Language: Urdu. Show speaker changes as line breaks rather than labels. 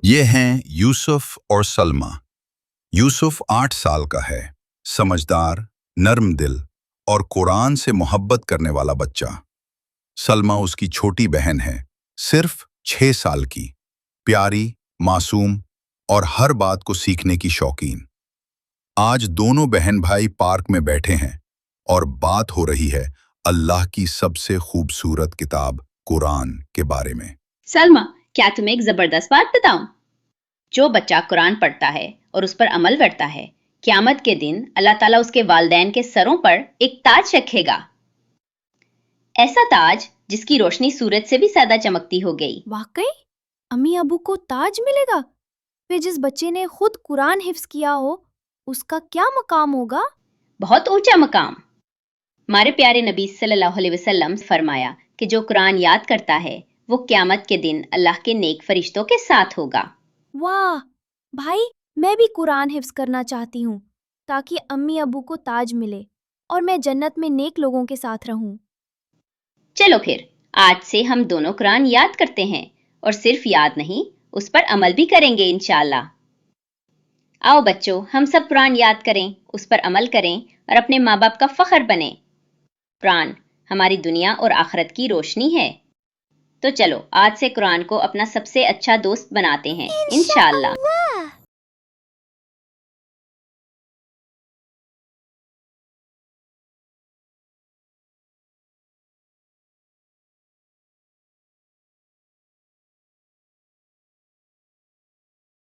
یہ ہیں یوسف اور سلمہ۔ یوسف 8 سال کا ہے، سمجھدار، نرم دل اور قرآن سے محبت کرنے والا بچہ۔ سلمہ اس کی چھوٹی بہن ہے، صرف 6 سال کی، پیاری، معصوم اور ہر بات کو سیکھنے کی شوقین۔ آج دونوں بہن بھائی پارک میں بیٹھے ہیں اور بات ہو رہی ہے اللہ کی سب سے خوبصورت کتاب قرآن کے بارے میں۔
سلمہ، کیا تمہیں ایک زبردست بات بتاؤں؟ جو بچہ قرآن پڑھتا ہے اور اس پر عمل کرتا ہے، قیامت کے دن اللہ تعالیٰ اس کے والدین کے سروں پر ایک تاج رکھے گا۔ ایسا تاج جس کی روشنی سورج سے بھی زیادہ چمکتی ہو گئی۔
واقعی؟ امی ابو کو تاج ملے گا؟ پھر جس بچے نے خود قرآن حفظ کیا ہو اس کا کیا مقام ہوگا؟
بہت اونچا مقام۔ ہمارے پیارے نبی صلی اللہ علیہ وسلم فرمایا کہ جو قرآن یاد کرتا ہے وہ قیامت کے دن اللہ کے نیک فرشتوں کے ساتھ ہوگا۔
واہ بھائی، میں بھی قرآن حفظ کرنا چاہتی ہوں تاکہ امی ابو کو تاج ملے اور میں جنت میں نیک لوگوں کے ساتھ رہوں۔
چلو پھر آج سے ہم دونوں قرآن یاد کرتے ہیں، اور صرف یاد نہیں، اس پر عمل بھی کریں گے انشاءاللہ۔ آؤ بچوں، ہم سب قرآن یاد کریں، اس پر عمل کریں اور اپنے ماں باپ کا فخر بنیں۔ قرآن ہماری دنیا اور آخرت کی روشنی ہے۔ تو چلو آج سے قرآن کو اپنا سب سے اچھا دوست بناتے ہیں انشاءاللہ۔